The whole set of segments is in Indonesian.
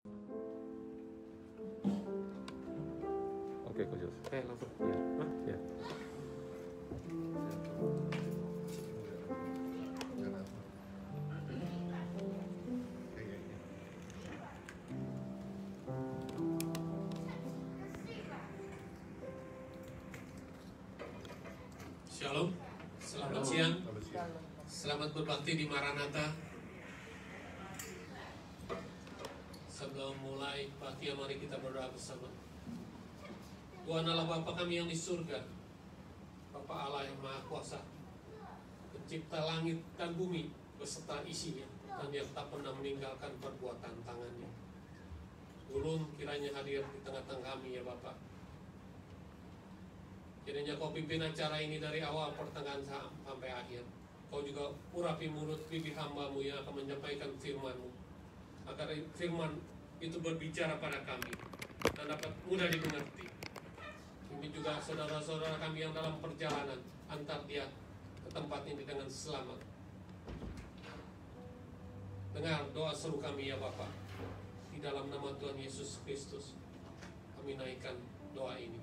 Oke, Coach Yos. Oke, langsung. Ya. Ya. Shalom, selamat siang. Selamat berbakti di Maranatha. Sebelum mulai bakti, mari kita berdoa bersama. Tuhan Allah Bapa kami yang di surga, Bapa Allah yang Maha Kuasa, Pencipta langit dan bumi beserta isinya, dan yang tak pernah meninggalkan perbuatan tangannya. Ulun kiranya hadir di tengah-tengah kami ya Bapa. Kiranya Kau pimpin acara ini dari awal pertengahan sampai akhir. Kau juga urapi mulut bibir hamba-Mu yang akan menyampaikan firman-Mu, agar firman itu berbicara pada kami dan dapat mudah dimengerti. Ini juga saudara-saudara kami yang dalam perjalanan, antar dia ke tempat ini dengan selamat. Dengar doa seru kami ya Bapa. Di dalam nama Tuhan Yesus Kristus kami naikkan doa ini.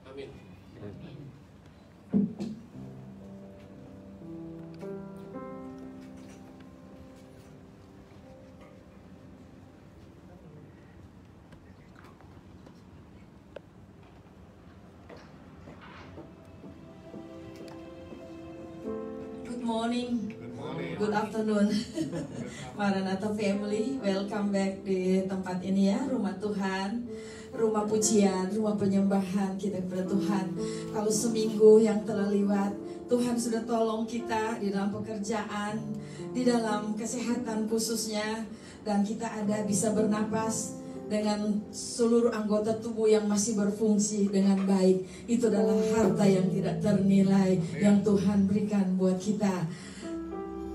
Amin. Good morning. Good afternoon. Maranatha family, welcome back di tempat ini ya, rumah Tuhan, rumah pujian, rumah penyembahan kita kepada Tuhan. Kalau seminggu yang telah lewat, Tuhan sudah tolong kita di dalam pekerjaan, di dalam kesehatan khususnya, dan kita ada bisa bernapas dengan seluruh anggota tubuh yang masih berfungsi dengan baik. Itu adalah harta yang tidak ternilai yang Tuhan berikan buat kita.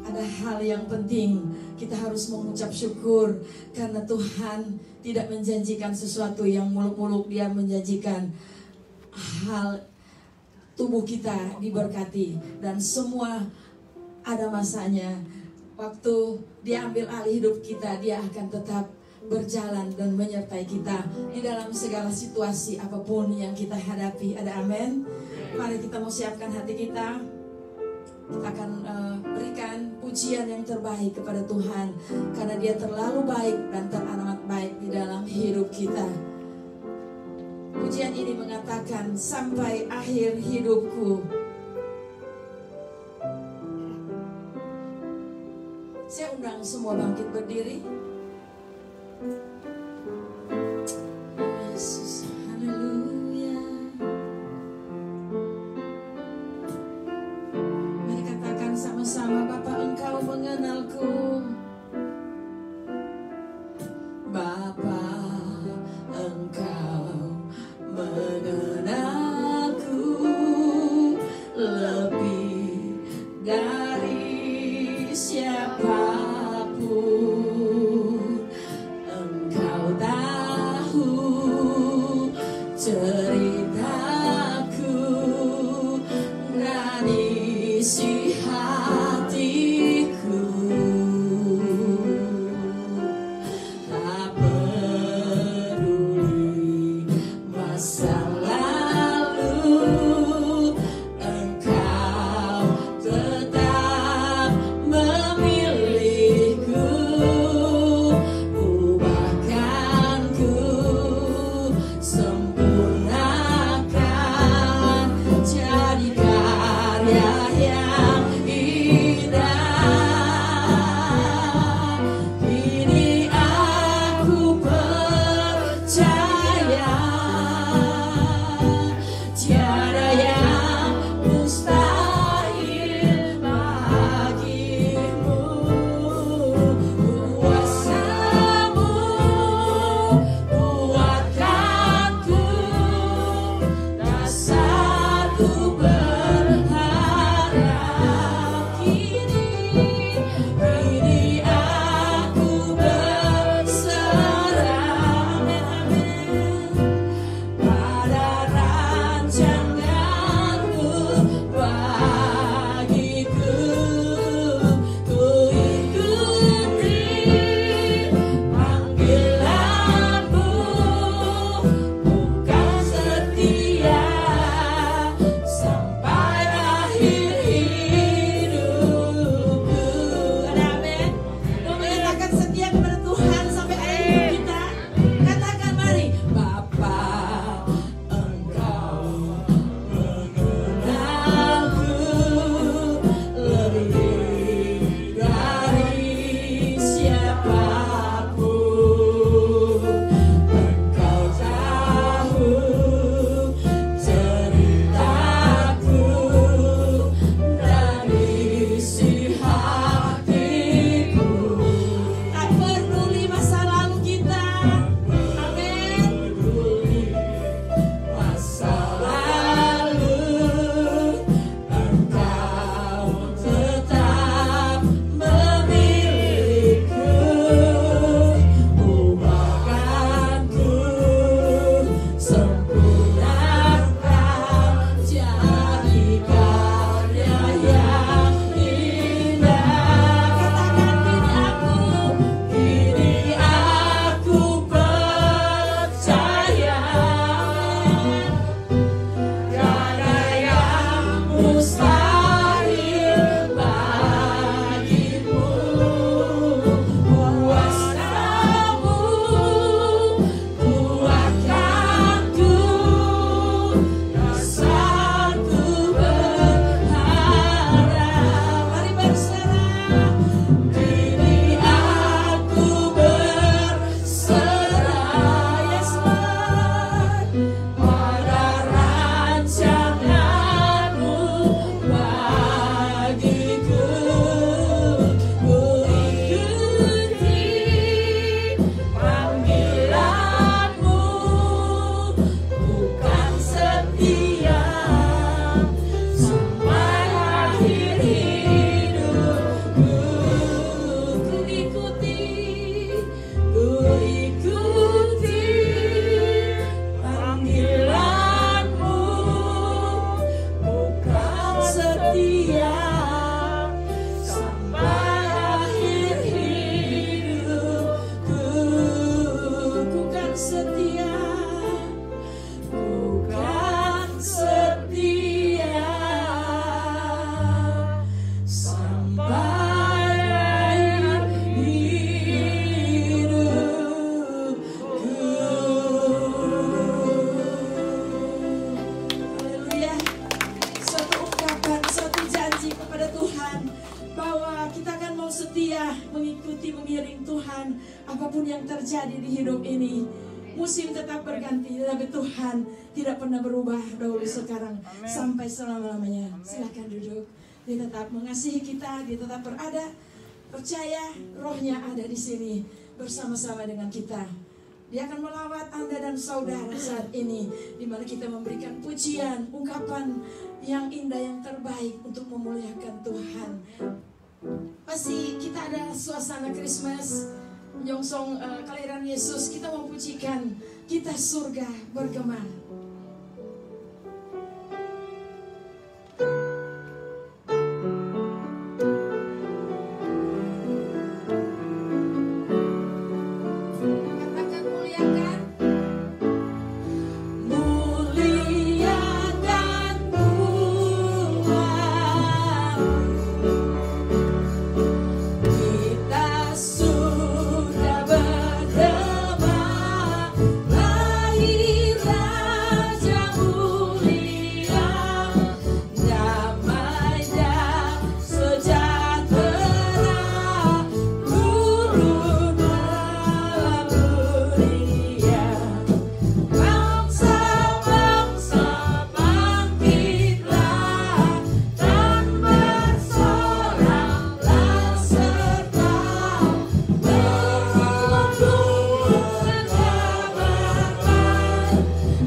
Ada hal yang penting, kita harus mengucap syukur karena Tuhan tidak menjanjikan sesuatu yang muluk-muluk. Dia menjanjikan hal tubuh kita diberkati dan semua ada masanya. Waktu Dia ambil alih hidup kita, Dia akan tetap berjalan dan menyertai kita di dalam segala situasi apapun yang kita hadapi. Ada amin. Mari kita mau siapkan hati kita. Kita akan berikan pujian yang terbaik kepada Tuhan karena Dia terlalu baik dan teramat baik di dalam hidup kita. Pujian ini mengatakan, sampai akhir hidupku. Saya undang semua bangkit berdiri. Yesus, haleluya. Mari katakan sama-sama, Bapa Engkau mengenalku. Bapa Engkau mengenalku lebih dari siapapun. Engkau tahu ceritaku dan isi hatiku. Tak ikuti panggilanmu, bukan setia sampai akhir hidupku. Bukan setia, bukan setia sampai akhir hidupku. Haleluya. Suatu ungkapan, suatu janji kepada Tuhan bahwa kita akan mau setia mengikuti, mengiring Tuhan apapun yang terjadi di hidup ini. Musim tetap berganti, tapi Tuhan tidak pernah berubah dahulu sekarang sampai selama-lamanya. Silakan duduk. Dia tetap mengasihi kita, dia tetap berada. Percaya rohnya ada di sini bersama-sama dengan kita. Dia akan melawat Anda dan saudara saat ini, di mana kita memberikan pujian, ungkapan yang indah, yang terbaik untuk memuliakan Tuhan. Pasti kita ada suasana Christmas, menyongsong kelahiran Yesus. Kita mempujikan, kita surga bergema. Katakan muliakan. Muliakan Tuhan, kita sudah bergema, lahir Raja mulia, damai dan sejahtera, turun dalam dunia. Bangsa-bangsa bangkitlah dan bersoraklah serta berlambungkan kabar baik,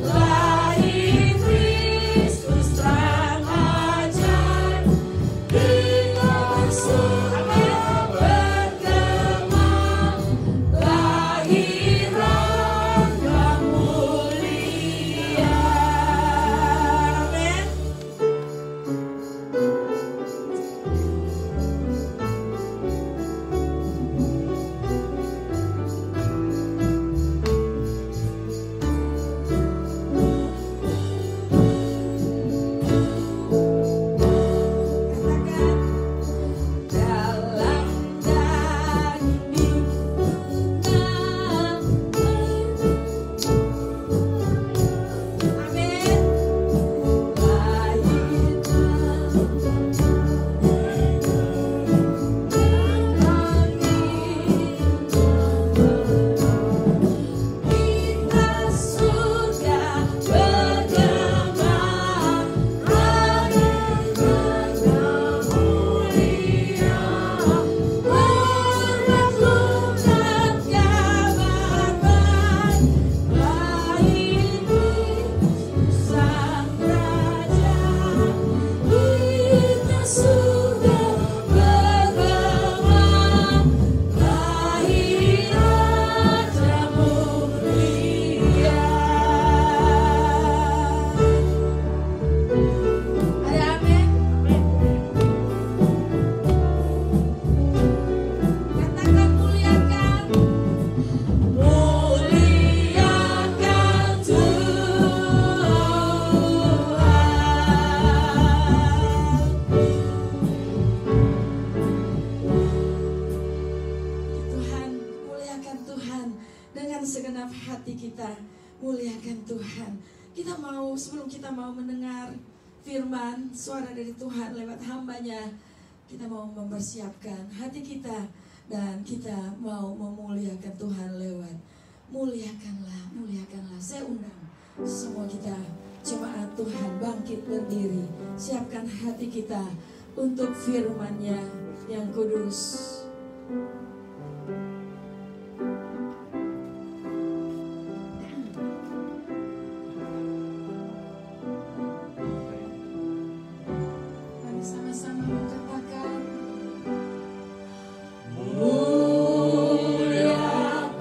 lahir Kristus terang ajaib. Kita bersama bergema, lahir Rangga mulia. Amin. Katakan, dalam daging amin. Kita sudah bergema, lahir Rangga mulia, berlambungkan kabar baik, lahir Kristus Sang Raja. Kita sudah bergema, lahir Raja mulia. Ada amin? Katakan muliakan. Muliakan Tuhan, muliakan Tuhan dengan segenap hati kita. Muliakan Tuhan. Kita mau, sebelum kita mau mendengar firman, suara dari Tuhan lewat hambanya, kita mau mempersiapkan hati kita dan kita mau memuliakan Tuhan lewat muliakanlah, muliakanlah. Saya undang semua kita, jemaat Tuhan, bangkit berdiri, siapkan hati kita untuk firman-Nya yang kudus. Mari sama-sama mengatakan, muliakan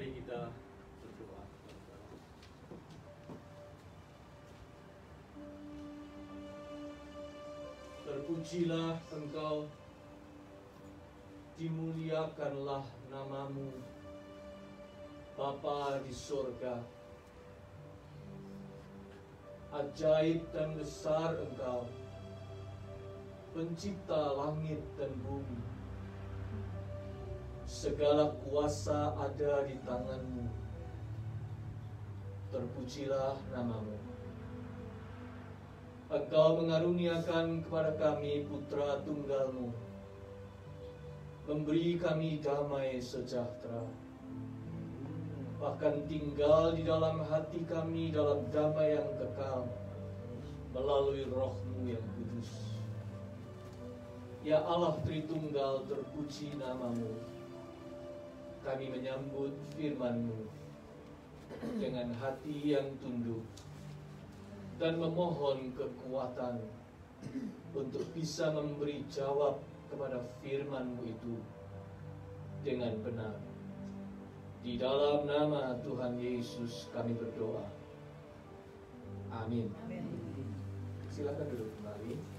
Mari kita berdoa. Terpujilah Engkau, dimuliakanlah namamu, Bapa di surga. Ajaib dan besar Engkau, pencipta langit dan bumi. Segala kuasa ada di tanganmu. Terpujilah namamu. Engkau mengaruniakan kepada kami putra tunggalmu, memberi kami damai sejahtera, bahkan tinggal di dalam hati kami dalam damai yang kekal melalui Roh-Mu yang kudus. Ya Allah Tritunggal, terpuji namamu. Kami menyambut firman-Mu dengan hati yang tunduk dan memohon kekuatan untuk bisa memberi jawab kepada firman-Mu itu dengan benar. Di dalam nama Tuhan Yesus kami berdoa. Amin. Silakan duduk kembali.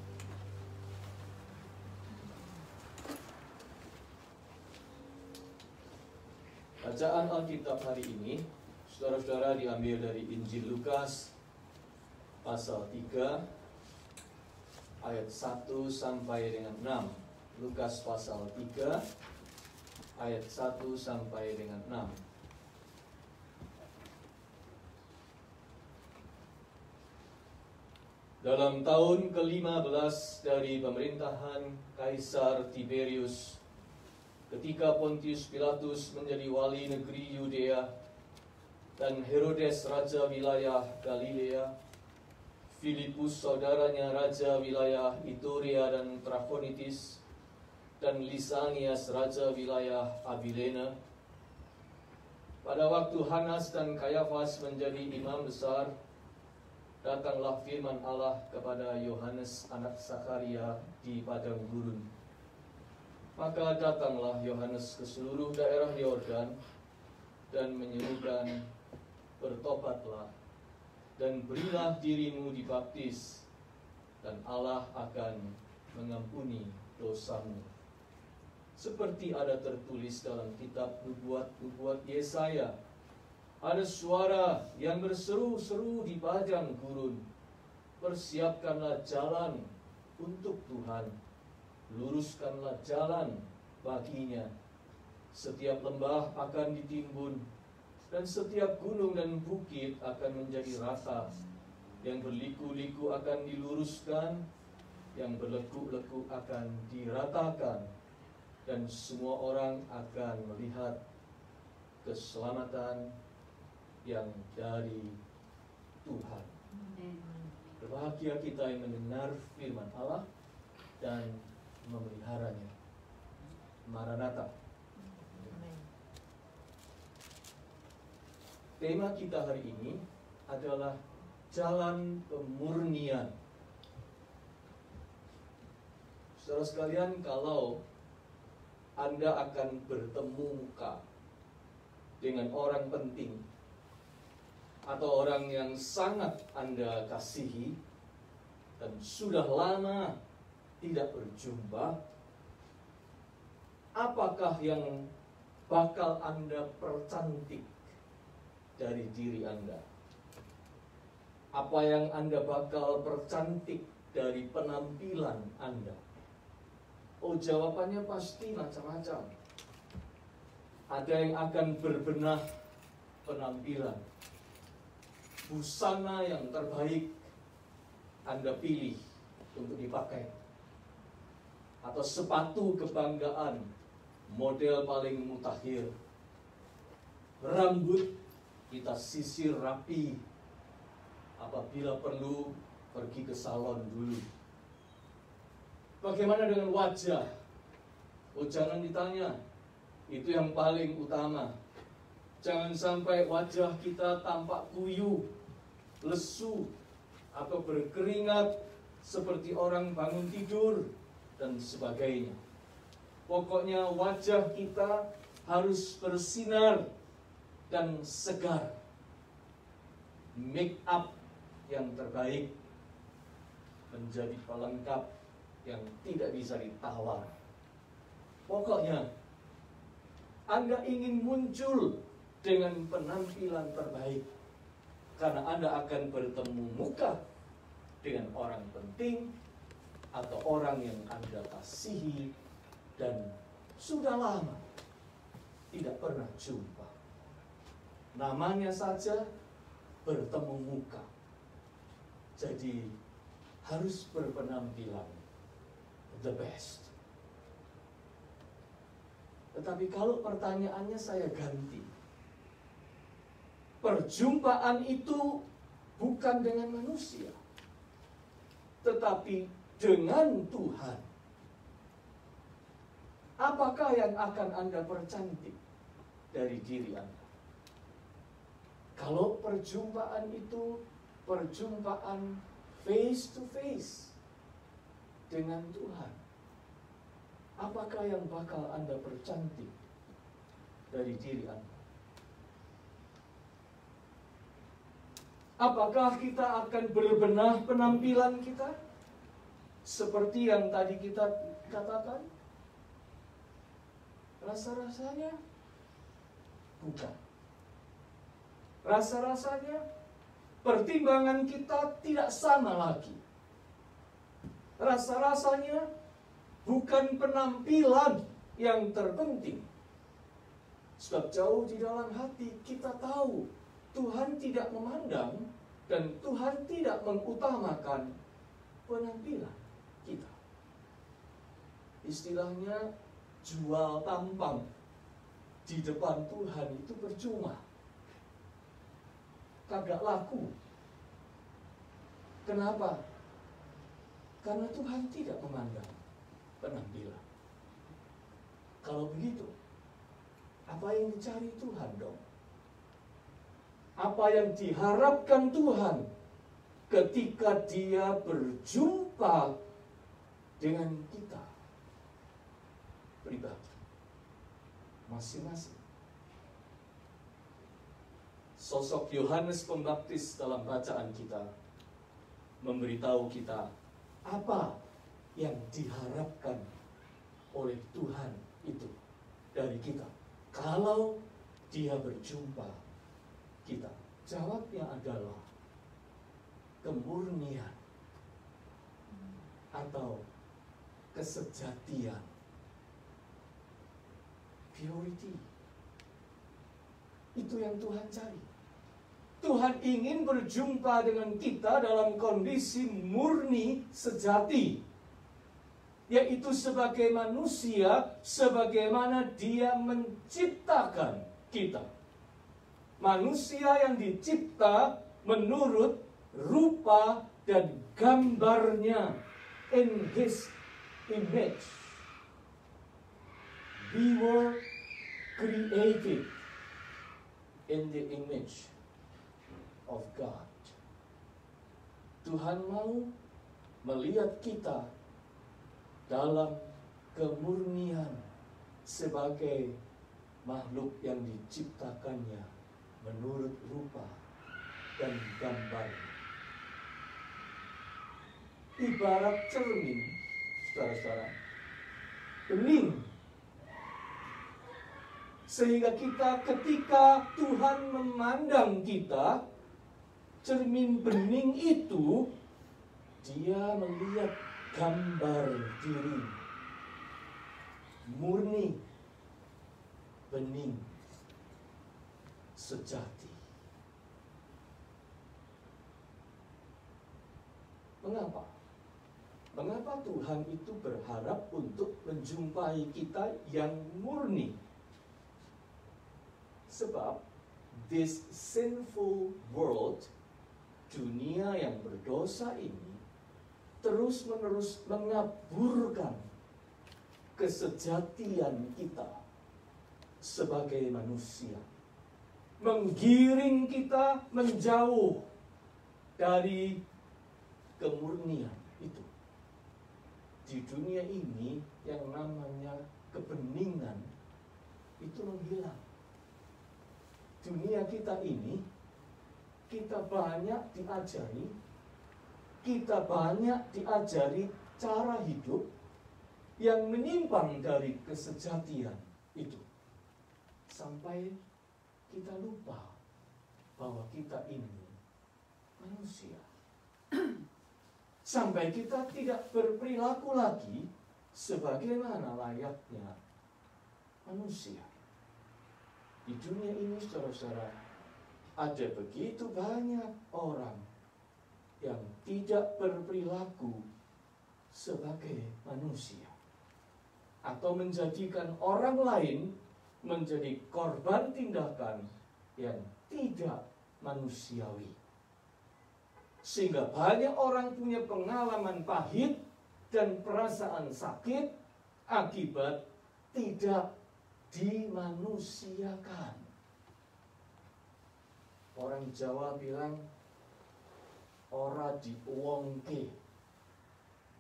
Bacaan Alkitab hari ini, saudara-saudara, diambil dari Injil Lukas pasal 3 ayat 1 sampai dengan 6. Lukas pasal 3 ayat 1 sampai dengan 6. Dalam tahun ke-15 dari pemerintahan Kaisar Tiberius, ketika Pontius Pilatus menjadi wali negeri Yudea dan Herodes raja wilayah Galilea, Filipus saudaranya raja wilayah Iturea dan Trachonitis, dan Lisanias raja wilayah Abilene. Pada waktu Hanas dan Kayafas menjadi imam besar, datanglah firman Allah kepada Yohanes anak Sakaria di padang gurun. Maka datanglah Yohanes ke seluruh daerah Yordan dan menyerukan, bertobatlah dan berilah dirimu dibaptis, dan Allah akan mengampuni dosamu. Seperti ada tertulis dalam kitab nubuat Yesaya, ada suara yang berseru-seru di padang gurun, persiapkanlah jalan untuk Tuhan, luruskanlah jalan baginya. Setiap lembah akan ditimbun, dan setiap gunung dan bukit akan menjadi rata. Yang berliku-liku akan diluruskan, yang berlekuk-lekuk akan diratakan, dan semua orang akan melihat keselamatan yang dari Tuhan. Berbahagia kita yang mendengar firman Allah dan memeliharanya. Maranatha. Tema kita hari ini adalah jalan kemurnian. Saudara sekalian, kalau Anda akan bertemu muka dengan orang penting atau orang yang sangat Anda kasihi dan sudah lama tidak berjumpa, apakah yang bakal Anda percantik dari diri Anda? Apa yang Anda bakal percantik dari penampilan Anda? Oh, jawabannya pasti macam-macam. Ada yang akan berbenah penampilan. Busana yang terbaik Anda pilih untuk dipakai. Atau sepatu kebanggaan, model paling mutakhir. Rambut kita sisir rapi, apabila perlu pergi ke salon dulu. Bagaimana dengan wajah? Oh, jangan ditanya, itu yang paling utama. Jangan sampai wajah kita tampak kuyu, lesu, atau berkeringat seperti orang bangun tidur, dan sebagainya. Pokoknya wajah kita harus bersinar dan segar, make up yang terbaik menjadi pelengkap yang tidak bisa ditawar. Pokoknya Anda ingin muncul dengan penampilan terbaik karena Anda akan bertemu muka dengan orang penting atau orang yang Anda kasihi dan sudah lama tidak pernah jumpa. Namanya saja bertemu muka. Jadi harus berpenampilan the best. Tetapi kalau pertanyaannya saya ganti. Perjumpaan itu bukan dengan manusia, tetapi dengan Tuhan. Apakah yang akan Anda percantik dari diri Anda? Kalau perjumpaan itu perjumpaan face to face dengan Tuhan, apakah yang bakal Anda percantik dari diri Anda? Apakah kita akan berbenah penampilan kita seperti yang tadi kita katakan? Rasa-rasanya bukan. Rasa-rasanya pertimbangan kita tidak sama lagi. Rasa-rasanya bukan penampilan yang terpenting. Sebab jauh di dalam hati kita tahu Tuhan tidak memandang dan Tuhan tidak mengutamakan penampilan kita. Istilahnya jual tampang di depan Tuhan itu percuma. Kagak laku. Kenapa? Karena Tuhan tidak memandang penampilan. Kalau begitu, apa yang dicari Tuhan dong? Apa yang diharapkan Tuhan ketika Dia berjumpa dengan kita pribadi masing-masing? Sosok Yohanes Pembaptis dalam bacaan kita memberitahu kita apa yang diharapkan oleh Tuhan itu dari kita kalau Dia berjumpa kita. Jawabnya adalah kemurnian atau kesejatian, purity. Itu yang Tuhan cari. Tuhan ingin berjumpa dengan kita dalam kondisi murni sejati, yaitu sebagai manusia, sebagaimana Dia menciptakan kita. Manusia yang dicipta menurut rupa dan gambarnya, in His image. We were created in the image of God. Tuhan mau melihat kita dalam kemurnian sebagai makhluk yang diciptakannya menurut rupa dan gambar. Ibarat cermin, saudara-saudara, bening. Sehingga kita ketika Tuhan memandang kita, cermin bening itu, Dia melihat gambar diri murni, bening, sejati. Mengapa? Mengapa Tuhan itu berharap untuk menjumpai kita yang murni? Sebab this sinful world, dunia yang berdosa ini, terus-menerus mengaburkan kesejatian kita sebagai manusia, menggiring kita menjauh dari kemurnian itu. Di dunia ini yang namanya kebeningan itu menghilang. dunia kita ini, kita banyak diajari, cara hidup yang menyimpang dari kesejatian itu. Sampai kita lupa bahwa kita ini manusia. Sampai kita tidak berperilaku lagi sebagaimana layaknya manusia. Di dunia ini, saudara-saudara, ada begitu banyak orang yang tidak berperilaku sebagai manusia, atau menjadikan orang lain menjadi korban tindakan yang tidak manusiawi. Sehingga banyak orang punya pengalaman pahit dan perasaan sakit akibat tidak dimanusiakan. Orang Jawa bilang ora diuwongke,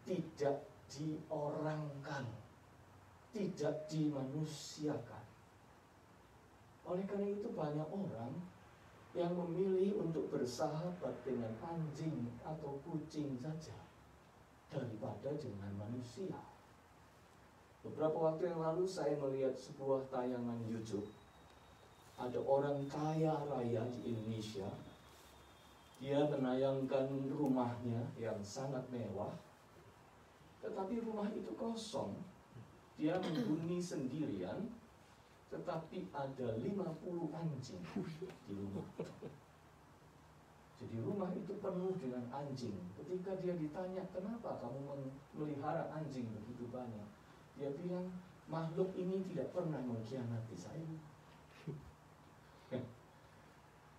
tidak diorangkan, tidak dimanusiakan. Oleh karena itu banyak orang yang memilih untuk bersahabat dengan anjing atau kucing saja daripada dengan manusia. Beberapa waktu yang lalu saya melihat sebuah tayangan YouTube. Ada orang kaya raya di Indonesia. Dia menayangkan rumahnya yang sangat mewah, tetapi rumah itu kosong. Dia menghuni sendirian, tetapi ada 50 anjing di rumah. Jadi rumah itu penuh dengan anjing. Ketika dia ditanya, kenapa kamu memelihara anjing begitu banyak? Dia bilang, makhluk ini tidak pernah mengkhianati saya.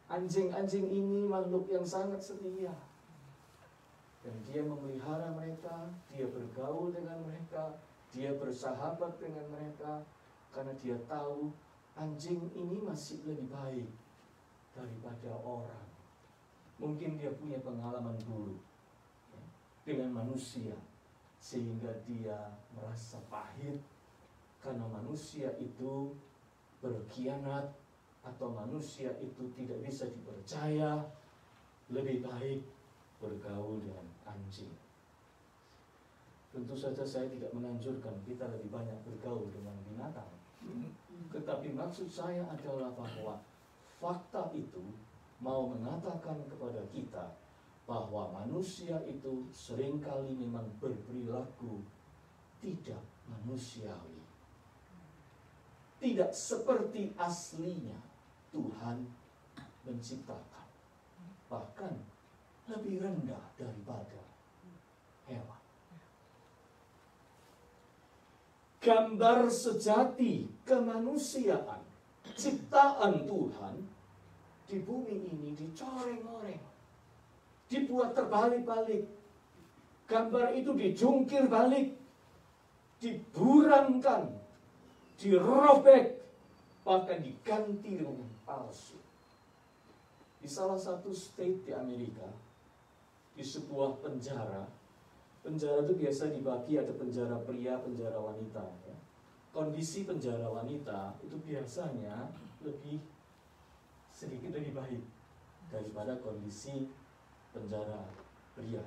Anjing-anjing ini makhluk yang sangat setia. Dan dia memelihara mereka, dia bergaul dengan mereka, dia bersahabat dengan mereka, karena dia tahu anjing ini masih lebih baik daripada orang. Mungkin dia punya pengalaman buruk dengan manusia, sehingga dia merasa pahit karena manusia itu berkhianat atau manusia itu tidak bisa dipercaya. Lebih baik bergaul dengan anjing. Tentu saja saya tidak menganjurkan kita lebih banyak bergaul dengan binatang. Tetapi maksud saya adalah bahwa fakta itu mau mengatakan kepada kita bahwa manusia itu seringkali memang berperilaku tidak manusiawi, tidak seperti aslinya Tuhan menciptakan, bahkan lebih rendah daripada hewan. Gambar sejati kemanusiaan ciptaan Tuhan di bumi ini dicoreng-coreng, dibuat terbalik-balik. Gambar itu dijungkir balik, diburamkan, dirobek, bahkan diganti dengan palsu. Di salah satu state di Amerika, di sebuah penjara itu biasa dibagi, ada penjara pria, penjara wanita. Ya. Kondisi penjara wanita itu biasanya sedikit lebih baik daripada kondisi penjara pria.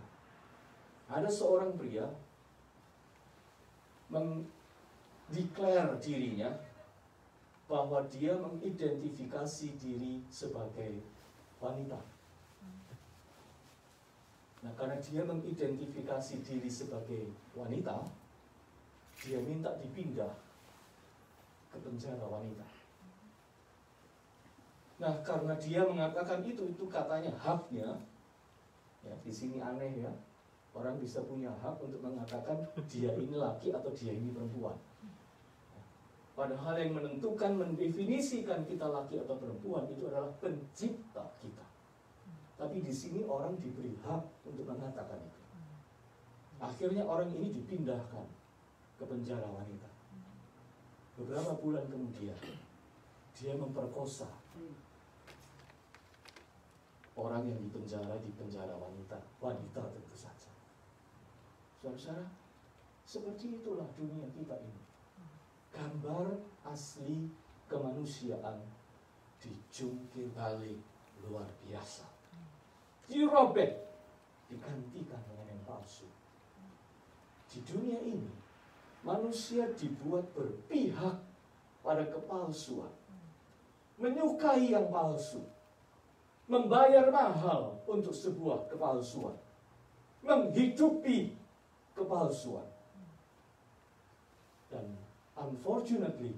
Ada seorang pria mendeklar dirinya bahwa dia mengidentifikasi diri sebagai wanita. Nah, karena dia mengidentifikasi diri sebagai wanita, dia minta dipindah ke penjara wanita. Nah, karena dia mengatakan itu katanya haknya. Ya, di sini aneh ya. Orang bisa punya hak untuk mengatakan dia ini laki atau dia ini perempuan. Padahal yang menentukan, mendefinisikan kita laki atau perempuan itu adalah pencipta kita. Tapi di sini orang diberi hak untuk mengatakan itu. Akhirnya orang ini dipindahkan ke penjara wanita. Beberapa bulan kemudian, dia memperkosa orang yang di penjara wanita tentu saja. Saudara-saudara, seperti itulah dunia kita ini. Gambar asli kemanusiaan dijungkir balik luar biasa. Dirobek, digantikan dengan yang palsu. Di dunia ini, manusia dibuat berpihak pada kepalsuan, menyukai yang palsu, membayar mahal untuk sebuah kepalsuan, menghidupi kepalsuan. Dan unfortunately,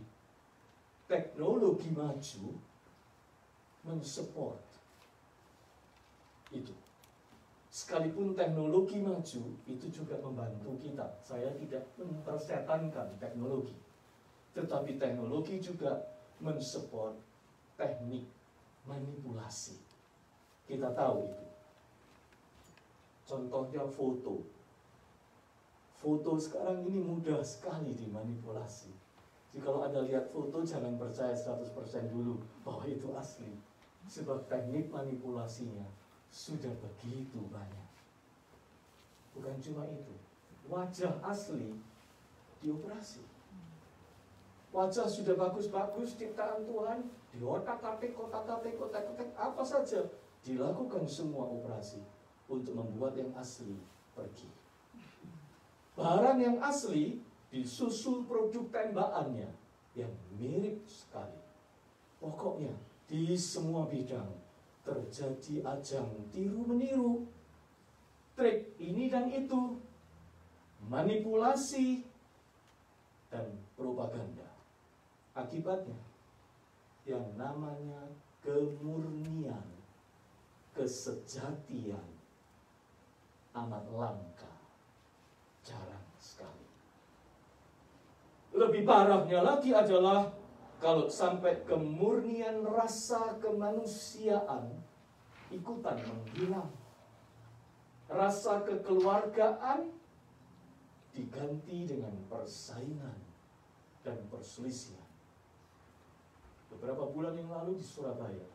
teknologi maju mensupport itu. Sekalipun teknologi maju, itu juga membantu kita. Saya tidak mempersetankan teknologi, tetapi teknologi juga mensupport teknik manipulasi. Kita tahu itu. Contohnya foto. Foto sekarang ini mudah sekali dimanipulasi. Jadi kalau Anda lihat foto, jangan percaya 100% dulu bahwa itu asli. Sebab teknik manipulasinya sudah begitu banyak. Bukan cuma itu, wajah asli dioperasi. Wajah sudah bagus-bagus ciptaan Tuhan, diotak-atik, kotak-atik, apa saja dilakukan semua operasi untuk membuat yang asli pergi. Barang yang asli disusul produk tembakannya yang mirip sekali. Pokoknya di semua bidang terjadi ajang tiru-meniru, trik ini dan itu, manipulasi, dan propaganda. Akibatnya, yang namanya kemurnian, kesejatian, amat langka, jarang sekali. Lebih parahnya lagi adalah kalau sampai kemurnian rasa kemanusiaan ikutan menghilang. Rasa kekeluargaan diganti dengan persaingan dan perselisihan. Beberapa bulan yang lalu di Surabaya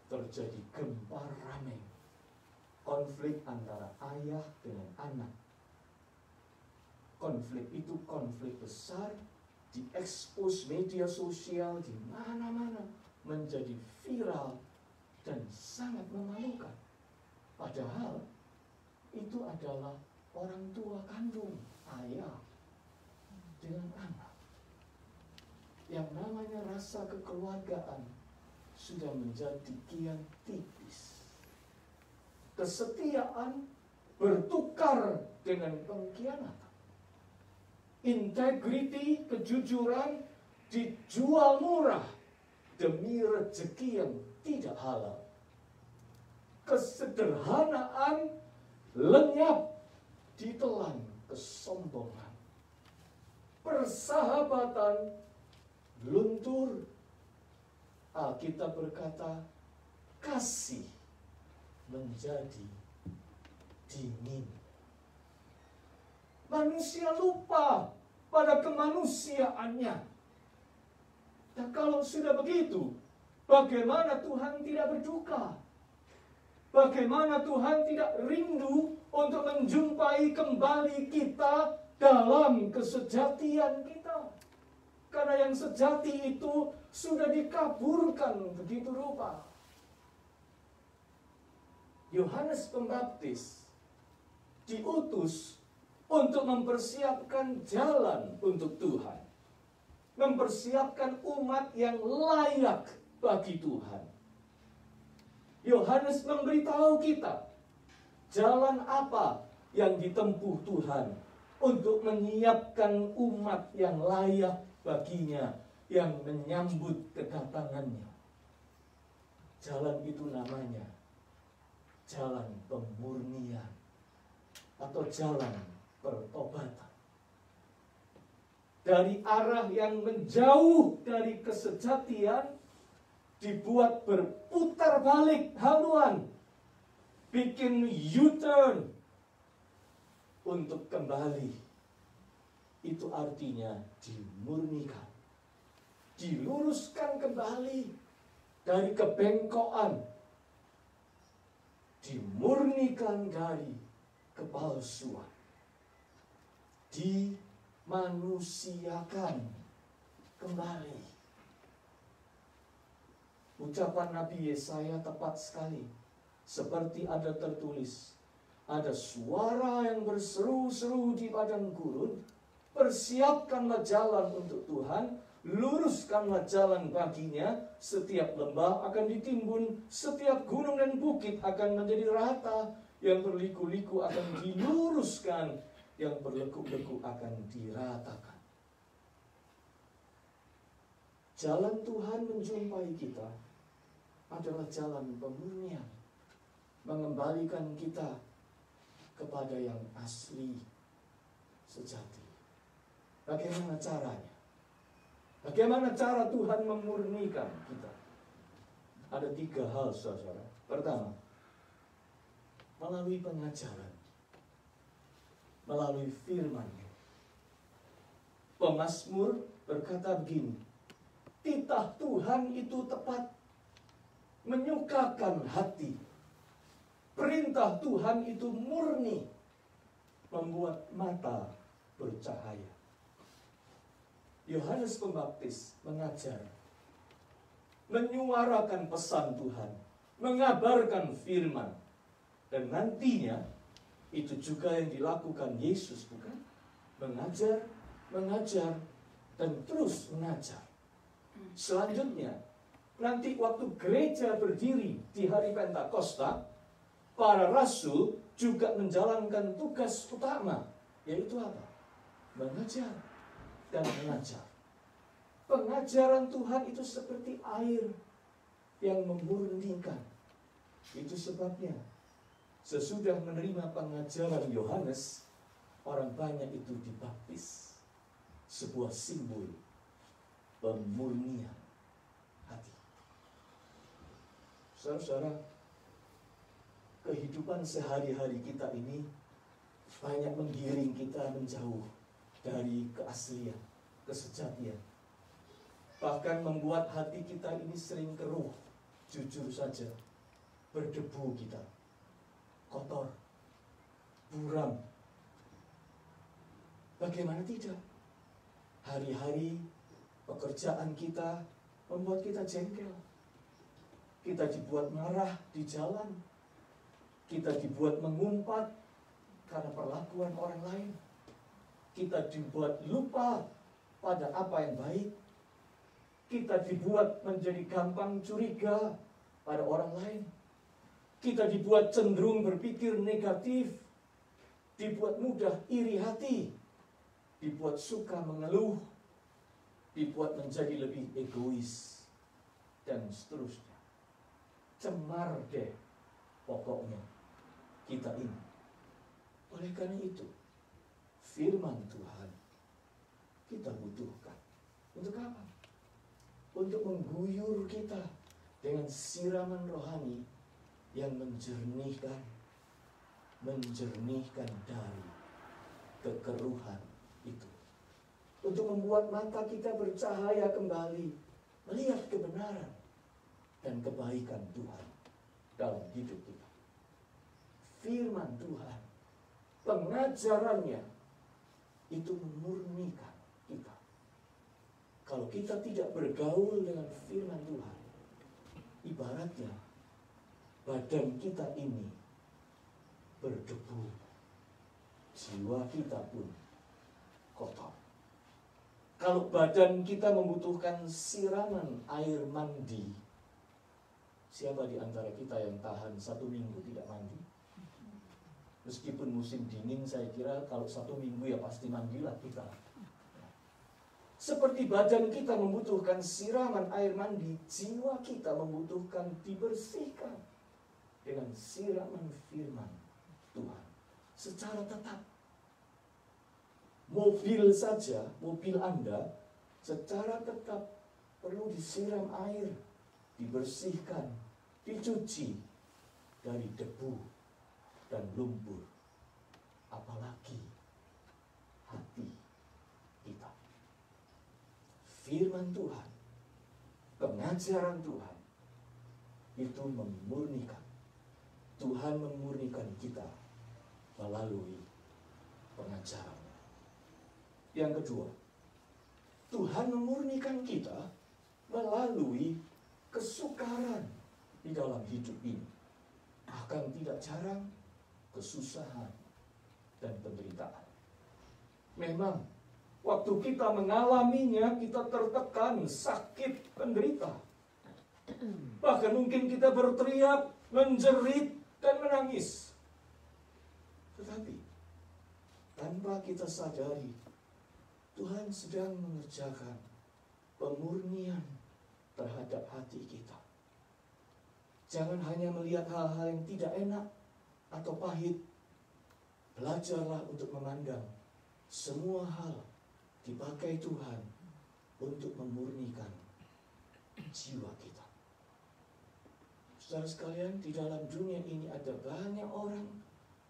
terjadi gempa ramai, konflik antara ayah dengan anak. Konflik itu konflik besar, diekspos media sosial di mana-mana, menjadi viral dan sangat memalukan. Padahal itu adalah orang tua kandung, ayah dengan anak. Yang namanya rasa kekeluargaan sudah menjadi kian tipis. Kesetiaan bertukar dengan pengkhianatan. Integriti, kejujuran dijual murah demi rezeki yang tidak halal. Kesederhanaan lenyap ditelan kesombongan. Persahabatan luntur. Alkitab berkata, kasih menjadi dingin. Manusia lupa pada kemanusiaannya. Dan kalau sudah begitu, bagaimana Tuhan tidak berduka? Bagaimana Tuhan tidak rindu untuk menjumpai kembali kita dalam kesejatian kita? Karena yang sejati itu sudah dikaburkan begitu rupa. Yohanes Pembaptis diutus untuk mempersiapkan jalan untuk Tuhan. Mempersiapkan umat yang layak bagi Tuhan. Yohanes memberitahu kita jalan apa yang ditempuh Tuhan untuk menyiapkan umat yang layak baginya, yang menyambut kedatangannya. Jalan itu namanya jalan pemurnian atau jalan pertobatan. Dari arah yang menjauh dari kesejatian dibuat berputar balik haluan, bikin U-turn untuk kembali. Itu artinya dimurnikan, diluruskan kembali dari kebengkokan, dimurnikan dari kepalsuan, dimanusiakan kembali. Ucapan Nabi Yesaya tepat sekali. Seperti ada tertulis, ada suara yang berseru-seru di padang gurun, persiapkanlah jalan untuk Tuhan, luruskanlah jalan baginya, setiap lembah akan ditimbun, setiap gunung dan bukit akan menjadi rata, yang berliku-liku akan diluruskan, yang berlekuk-lekuk akan diratakan. Jalan Tuhan menjumpai kita adalah jalan pemurnian, mengembalikan kita kepada yang asli, sejati. Bagaimana caranya? Bagaimana cara Tuhan memurnikan kita? Ada 3 hal, saudara. Pertama, melalui pengajaran, melalui firman. Pemazmur berkata begini, titah Tuhan itu tepat, menyukakan hati. Perintah Tuhan itu murni, membuat mata bercahaya. Yohanes Pembaptis mengajar, menyuarakan pesan Tuhan, mengabarkan firman. Dan nantinya, itu juga yang dilakukan Yesus, bukan? Mengajar, dan terus mengajar. Selanjutnya, nanti waktu gereja berdiri di hari Pentakosta, para rasul juga menjalankan tugas utama, yaitu apa? Mengajar dan mengajar. Pengajaran Tuhan itu seperti air yang memurnikan. Itu sebabnya sesudah menerima pengajaran Yohanes, orang banyak itu dibaptis. Sebuah simbol pemurnian hati. Saudara-saudara, kehidupan sehari-hari kita ini banyak menggiring kita menjauh dari keaslian, kesejatian. Bahkan membuat hati kita ini sering keruh, jujur saja, berdebu kita, kotor, buram. Bagaimana tidak? Hari-hari pekerjaan kita membuat kita jengkel. Kita dibuat marah di jalan. Kita dibuat mengumpat karena perlakuan orang lain. Kita dibuat lupa pada apa yang baik. Kita dibuat menjadi gampang curiga pada orang lain. Kita dibuat cenderung berpikir negatif. Dibuat mudah iri hati. Dibuat suka mengeluh. Dibuat menjadi lebih egois. Dan seterusnya. Cemar deh pokoknya kita ini. Oleh karena itu, firman Tuhan kita butuhkan. Untuk apa? Untuk mengguyur kita dengan siraman rohani yang menjernihkan dari kekeruhan itu. Untuk membuat mata kita bercahaya kembali, melihat kebenaran dan kebaikan Tuhan dalam hidup kita. Firman Tuhan, pengajarannya itu memurnikan kita. Kalau kita tidak bergaul dengan firman Tuhan, ibaratnya badan kita ini berdebu, jiwa kita pun kotor. Kalau badan kita membutuhkan siraman air mandi, siapa di antara kita yang tahan 1 minggu tidak mandi? Meskipun musim dingin, saya kira kalau 1 minggu ya pasti mandilah kita. Seperti badan kita membutuhkan siraman air mandi, jiwa kita membutuhkan dibersihkan dengan siraman firman Tuhan secara tetap. Mobil saja, mobil Anda secara tetap perlu disiram air, dibersihkan, dicuci dari debu dan lumpur. Apalagi hati kita. Firman Tuhan, pengajaran Tuhan itu memurnikan. Tuhan memurnikan kita melalui pengajaran. Yang kedua, Tuhan memurnikan kita melalui kesukaran di dalam hidup ini. Bahkan tidak jarang kesusahan dan penderitaan. Memang waktu kita mengalaminya, kita tertekan, sakit, penderita. Bahkan mungkin kita berteriak, menjerit, dan menangis. Tetapi tanpa kita sadari, Tuhan sedang mengerjakan pemurnian terhadap hati kita. Jangan hanya melihat hal-hal yang tidak enak atau pahit. Belajarlah untuk memandang semua hal dipakai Tuhan untuk memurnikan jiwa kita. Saudara sekalian, di dalam dunia ini ada banyak orang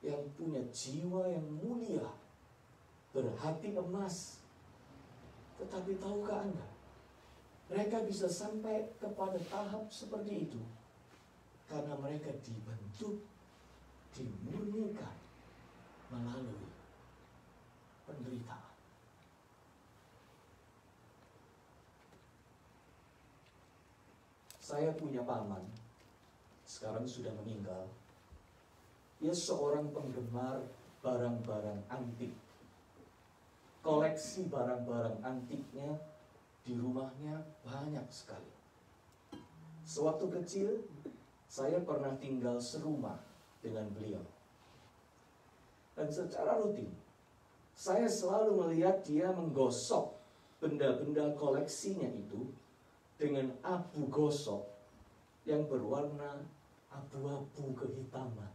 yang punya jiwa yang mulia, berhati emas. Tetapi tahukah Anda, mereka bisa sampai kepada tahap seperti itu karena mereka dibentuk, dimurnikan melalui penderitaan. Saya punya paman, sekarang sudah meninggal. Dia seorang penggemar barang-barang antik. Koleksi barang-barang antiknya di rumahnya banyak sekali. Sewaktu kecil, saya pernah tinggal serumah dengan beliau. Dan secara rutin, saya selalu melihat dia menggosok benda-benda koleksinya itu dengan abu gosok yang berwarna abu-abu kehitaman,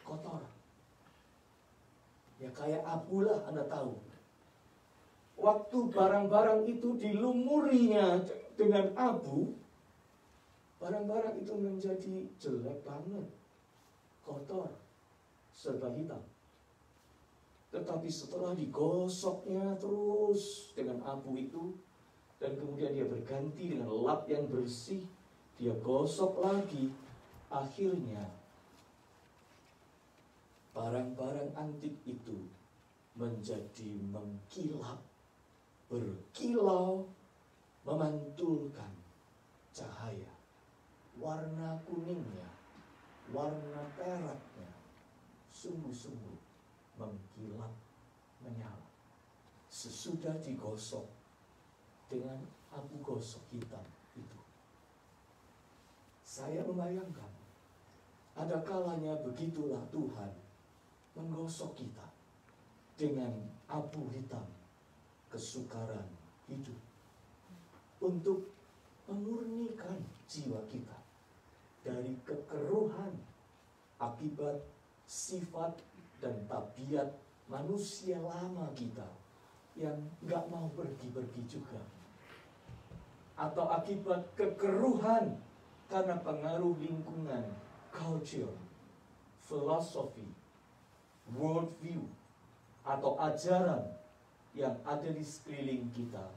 kotor. Ya kayak abu lah, Anda tahu. Waktu barang-barang itu dilumurinya dengan abu, barang-barang itu menjadi jelek banget, kotor, serba hitam. Tetapi setelah digosoknya terus dengan abu itu, dan kemudian dia berganti dengan lap yang bersih, dia gosok lagi, akhirnya barang-barang antik itu menjadi mengkilap, berkilau, memantulkan cahaya. Warna kuningnya, warna peraknya, sungguh-sungguh mengkilap, menyala. Sesudah digosok dengan abu gosok hitam itu. Saya membayangkan, ada kalanya begitulah Tuhan menggosok kita dengan abu hitam kesukaran hidup untuk memurnikan jiwa kita dari kekeruhan akibat sifat dan tabiat manusia lama kita yang gak mau pergi-pergi juga, atau akibat kekeruhan karena pengaruh lingkungan, culture, filosofi, worldview, atau ajaran yang ada di sekeliling kita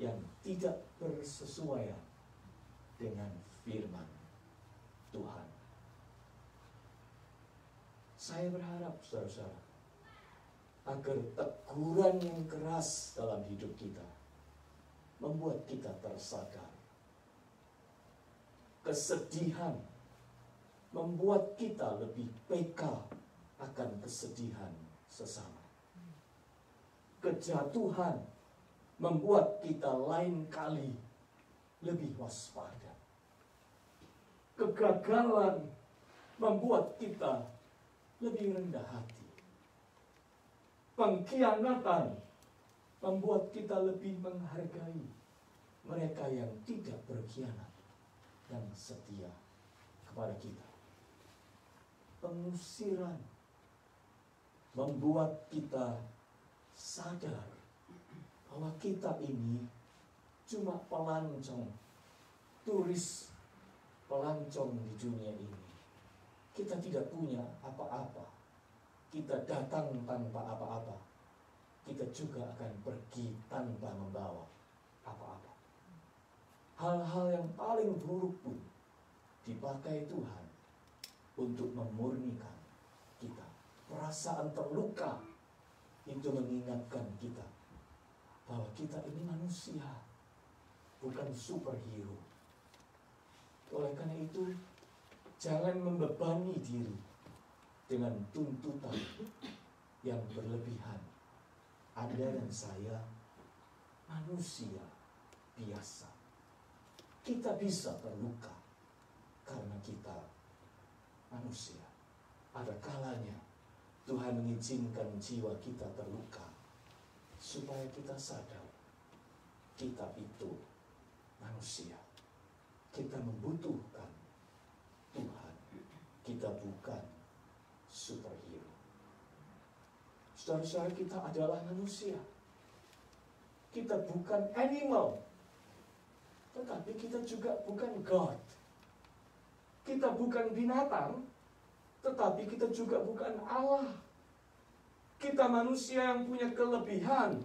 yang tidak bersesuaian dengan firman Tuhan. Saya berharap, saudara-saudara, agar teguran yang keras dalam hidup kita membuat kita tersadar. Kesedihan membuat kita lebih peka akan kesedihan sesama. Kejatuhan membuat kita lain kali lebih waspada. Kegagalan membuat kita lebih rendah hati. Pengkhianatan membuat kita lebih menghargai mereka yang tidak berkhianat dan setia kepada kita. Pengusiran membuat kita sadar bahwa kita ini cuma pelancong, turis pelancong di dunia ini. Kita tidak punya apa-apa. Kita datang tanpa apa-apa. Kita juga akan pergi tanpa membawa apa-apa. Hal-hal yang paling buruk pun dipakai Tuhan untuk memurnikan kita. Perasaan terluka itu mengingatkan kita bahwa kita ini manusia, bukan superhero. Oleh karena itu, jangan membebani diri dengan tuntutan yang berlebihan. Anda dan saya manusia biasa. Kita bisa terluka karena kita manusia. Ada kalanya Tuhan mengizinkan jiwa kita terluka supaya kita sadar kita itu manusia. Kita membutuhkan Tuhan. Kita bukan superhero. Saudara-saudara, kita adalah manusia. Kita bukan animal, tetapi kita juga bukan God. Kita bukan binatang, tetapi kita juga bukan Allah. Kita manusia yang punya kelebihan,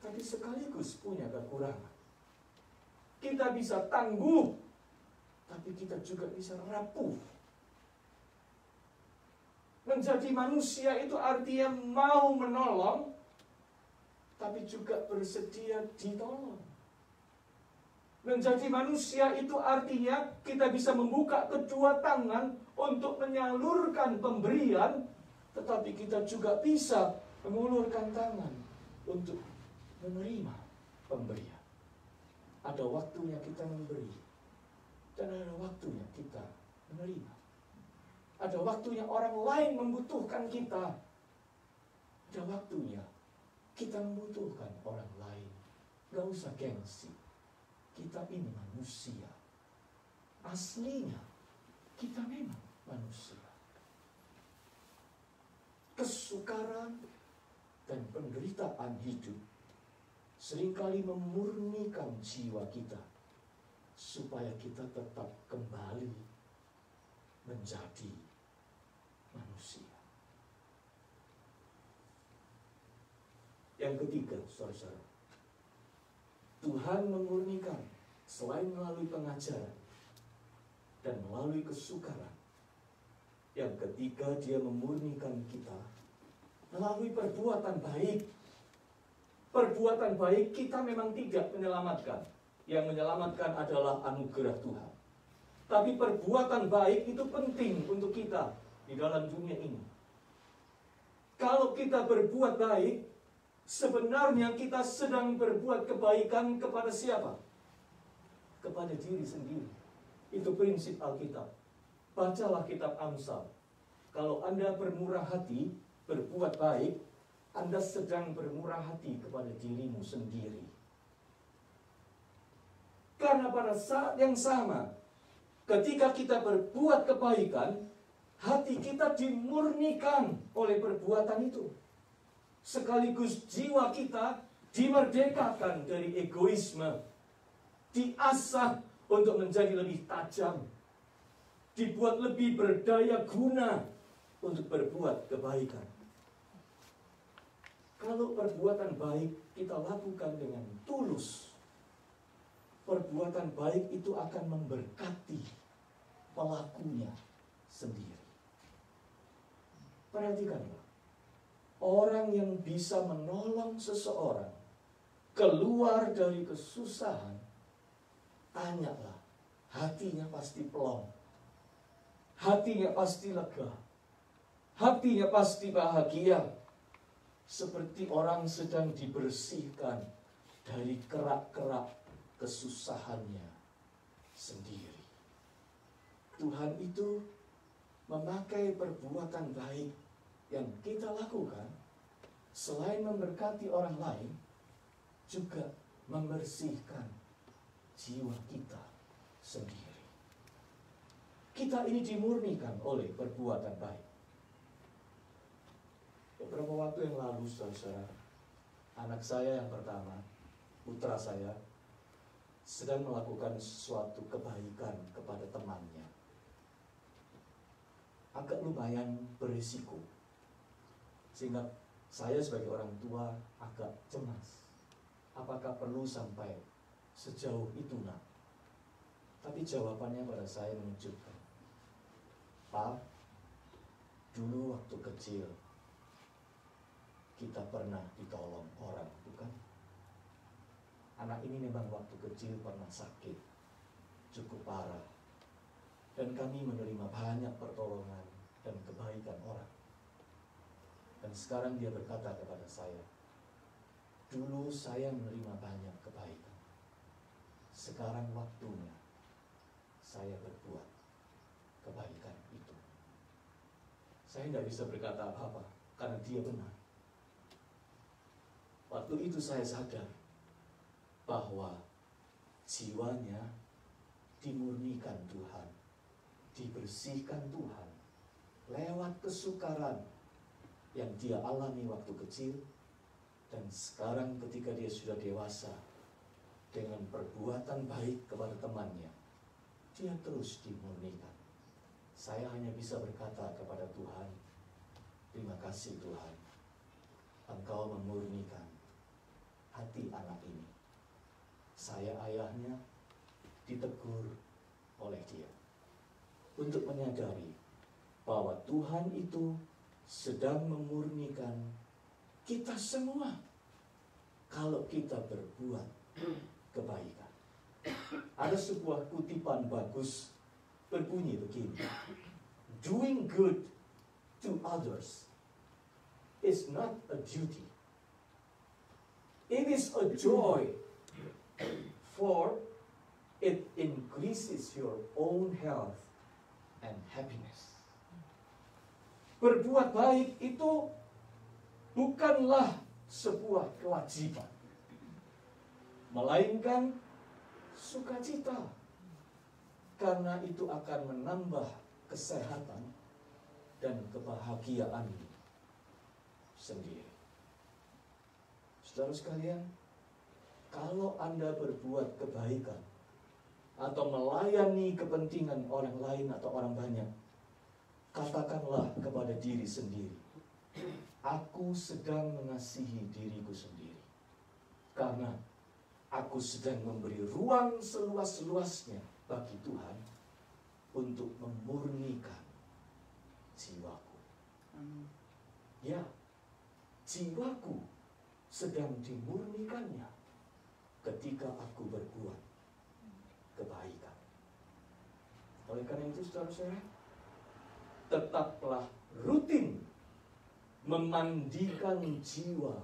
tapi sekaligus punya kekurangan. Kita bisa tangguh, tapi kita juga bisa rapuh. Menjadi manusia itu artinya mau menolong, tapi juga bersedia ditolong. Menjadi manusia itu artinya kita bisa membuka kedua tangan untuk menyalurkan pemberian, tetapi kita juga bisa mengulurkan tangan untuk menerima pemberian. Ada waktunya kita memberi, dan ada waktunya kita menerima. Ada waktunya orang lain membutuhkan kita. Ada waktunya kita membutuhkan orang lain. Gak usah gengsi. Kita ini manusia. Aslinya kita memang manusia. Kesukaran dan penderitaan hidup seringkali memurnikan jiwa kita supaya kita tetap kembali menjadi manusia. Yang ketiga, saudara-saudara, Tuhan memurnikan selain melalui pengajaran dan melalui kesukaran. Yang ketiga, Dia memurnikan kita melalui perbuatan baik. Perbuatan baik kita memang tidak menyelamatkan. Yang menyelamatkan adalah anugerah Tuhan. Tapi perbuatan baik itu penting untuk kita di dalam dunia ini. Kalau kita berbuat baik, sebenarnya kita sedang berbuat kebaikan kepada siapa? Kepada diri sendiri. Itu prinsip Alkitab. Bacalah kitab Amsal. Kalau Anda bermurah hati, berbuat baik, Anda sedang bermurah hati kepada dirimu sendiri. Karena pada saat yang sama, ketika kita berbuat kebaikan, hati kita dimurnikan oleh perbuatan itu. Sekaligus jiwa kita dimerdekakan dari egoisme, diasah untuk menjadi lebih tajam, dibuat lebih berdaya guna untuk berbuat kebaikan. Kalau perbuatan baik kita lakukan dengan tulus, perbuatan baik itu akan memberkati pelakunya sendiri. Perhatikanlah. Orang yang bisa menolong seseorang keluar dari kesusahan, tanyalah, hatinya pasti plong. Hatinya pasti lega. Hatinya pasti bahagia. Seperti orang sedang dibersihkan dari kerak-kerak kesusahannya sendiri. Tuhan itu memakai perbuatan baik yang kita lakukan, selain memberkati orang lain, juga membersihkan jiwa kita sendiri. Kita ini dimurnikan oleh perbuatan baik. Beberapa waktu yang lalu, saudara, anak saya yang pertama, putra saya, sedang melakukan sesuatu kebaikan kepada temannya. Agak lumayan berisiko. Sehingga saya sebagai orang tua agak cemas. Apakah perlu sampai sejauh itu, nak? Tapi jawabannya pada saya mengejutkan. Pak, dulu waktu kecil kita pernah ditolong orang, bukan? Anak ini memang waktu kecil pernah sakit, cukup parah. Dan kami menerima banyak pertolongan dan kebaikan orang. Dan sekarang dia berkata kepada saya, dulu saya menerima banyak kebaikan. Sekarang waktunya saya berbuat kebaikan itu. Saya tidak bisa berkata apa-apa karena dia benar. Waktu itu saya sadar bahwa jiwanya dimurnikan Tuhan, dibersihkan Tuhan lewat kesukaran yang dia alami waktu kecil, dan sekarang ketika dia sudah dewasa, dengan perbuatan baik kepada temannya, dia terus dimurnikan. Saya hanya bisa berkata kepada Tuhan, terima kasih Tuhan, Engkau memurnikan hati anak ini. Saya ayahnya ditegur oleh dia untuk menyadari bahwa Tuhan itu sedang memurnikan kita semua kalau kita berbuat kebaikan. Ada sebuah kutipan bagus berbunyi begini, doing good to others is not a duty, it is a joy, for it increases your own health and happiness. Berbuat baik itu bukanlah sebuah kewajiban, melainkan sukacita, karena itu akan menambah kesehatan dan kebahagiaan sendiri. Saudara sekalian, kalau Anda berbuat kebaikan atau melayani kepentingan orang lain atau orang banyak, katakanlah kepada diri sendiri, aku sedang mengasihi diriku sendiri, karena aku sedang memberi ruang seluas-luasnya bagi Tuhan untuk memurnikan jiwaku. Ya, jiwaku sedang dimurnikannya ketika aku berbuat kebaikan. Oleh karena itu, saudara-saudara, tetaplah rutin memandikan jiwa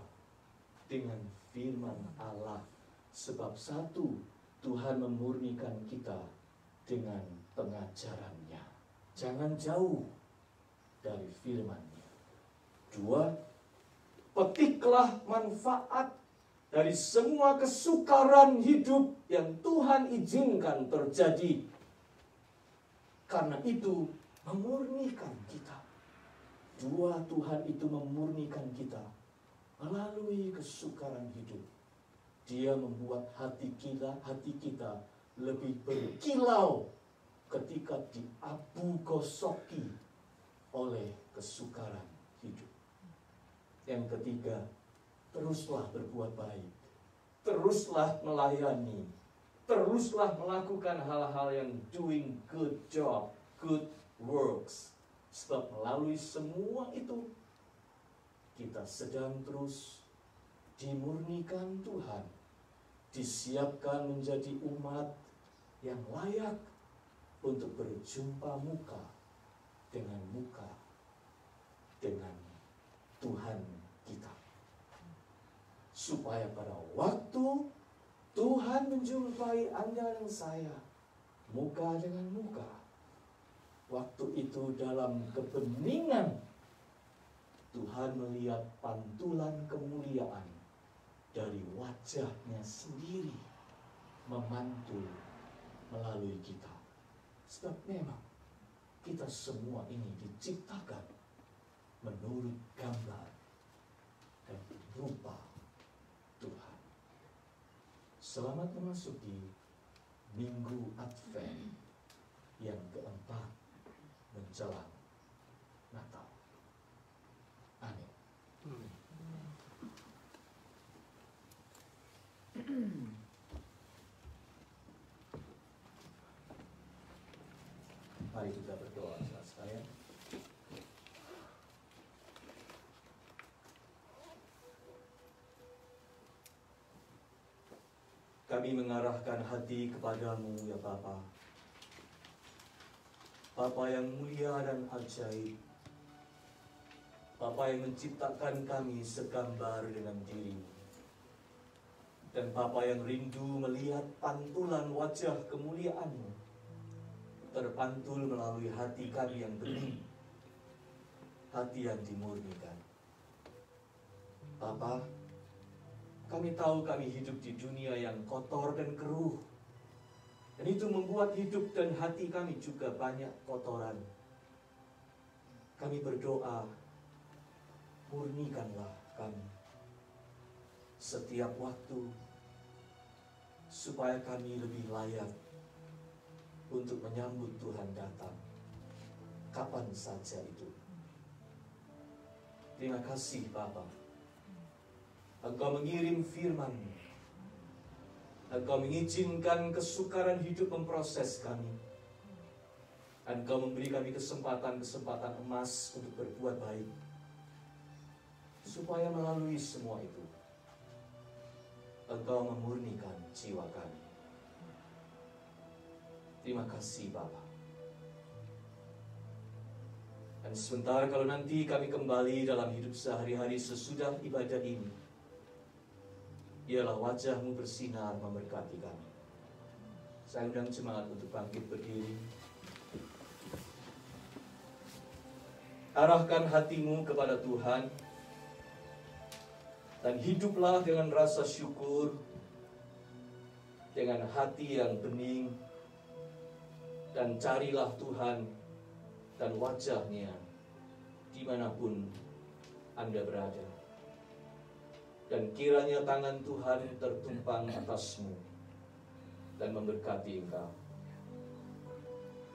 dengan firman Allah. Sebab satu, Tuhan memurnikan kita dengan pengajarannya. Jangan jauh dari firman-Nya. Dua, petiklah manfaat dari semua kesukaran hidup yang Tuhan izinkan terjadi. Karena itu memurnikan kita. Dua, Tuhan itu memurnikan kita melalui kesukaran hidup. Dia membuat hati kita lebih berkilau ketika diabu gosoki oleh kesukaran hidup. Yang ketiga, teruslah berbuat baik, teruslah melayani, teruslah melakukan hal-hal yang doing good job, good works. Sebab melalui semua itu, kita sedang terus dimurnikan Tuhan, disiapkan menjadi umat yang layak untuk berjumpa muka dengan Tuhan kita. Supaya pada waktu Tuhan menjumpai Anda dan saya muka dengan muka, waktu itu dalam kebeningan Tuhan melihat pantulan kemuliaan dari wajah-Nya sendiri memantul melalui kita. Sebab memang kita semua ini diciptakan menurut gambar dan rupa Tuhan. Selamat memasuki Minggu Advent yang keempat menjelang Natal. Amin. Mari kita berdoa, saudara sekalian. Kami mengarahkan hati kepadamu, ya Bapa. Bapa yang mulia dan ajaib, Bapa yang menciptakan kami segambar dengan diri-Mu, dan Bapa yang rindu melihat pantulan wajah kemuliaan-Mu terpantul melalui hati kami yang bening, hati yang dimurnikan. Bapa, kami tahu kami hidup di dunia yang kotor dan keruh, dan itu membuat hidup dan hati kami juga banyak kotoran. Kami berdoa, murnikanlah kami setiap waktu, supaya kami lebih layak untuk menyambut Tuhan datang kapan saja itu. Terima kasih Bapa, Engkau mengirim firman-Mu, Engkau mengizinkan kesukaran hidup memproses kami, Engkau memberi kami kesempatan-kesempatan emas untuk berbuat baik, supaya melalui semua itu Engkau memurnikan jiwa kami. Terima kasih Bapa. Dan sebentar kalau nanti kami kembali dalam hidup sehari-hari sesudah ibadah ini, biarlah wajah-Mu bersinar memberkati kami. Saya undang jemaat untuk bangkit berdiri. Arahkan hatimu kepada Tuhan, dan hiduplah dengan rasa syukur, dengan hati yang bening, dan carilah Tuhan dan wajah-Nya dimanapun Anda berada. Dan kiranya tangan Tuhan tertumpang atasmu dan memberkati engkau.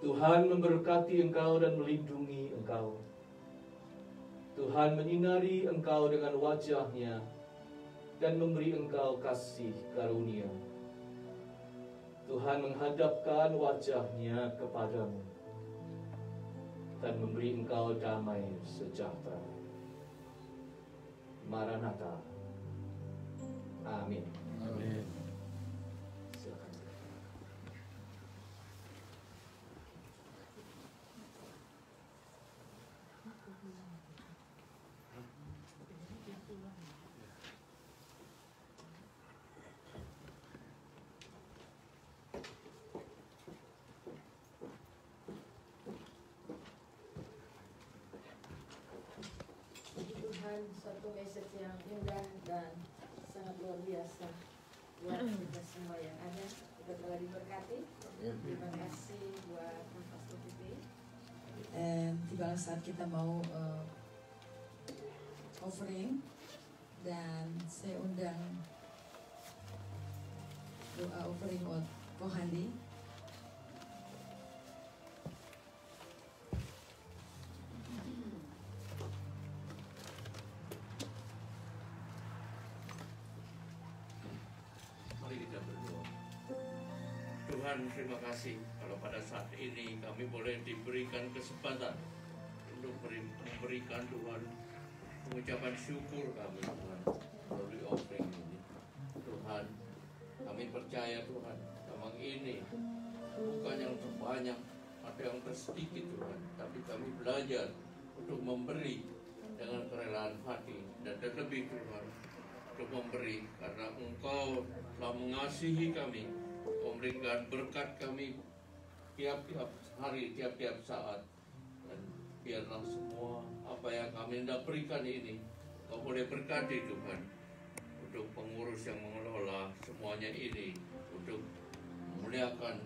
Tuhan memberkati engkau dan melindungi engkau. Tuhan menyinari engkau dengan wajah-Nya dan memberi engkau kasih karunia. Tuhan menghadapkan wajah-Nya kepadamu dan memberi engkau damai sejahtera. Maranatha. Amin. Amin. Silakan. Tuhan, satu message yang indah dan sangat luar biasa buat kita semua yang ada. Kita telah diberkati. Terima kasih buat Pastor Titi. Dan tiba saat kita mau offering, dan saya undang doa offering buat Kohandi. Tuhan, terima kasih kalau pada saat ini kami boleh diberikan kesempatan untuk memberikan Tuhan pengucapan syukur kami Tuhan melalui offering ini. Tuhan, kami percaya Tuhan, memang ini bukan yang terbanyak atau yang tersedikit Tuhan, tapi kami belajar untuk memberi dengan kerelaan hati, dan terlebih Tuhan untuk memberi karena Engkau telah mengasihi kami, memberikan berkat kami tiap-tiap hari, tiap-tiap saat. Dan biarlah semua apa yang kami hendak berikan ini Kau boleh berkati Tuhan, untuk pengurus yang mengelola semuanya ini, untuk memuliakan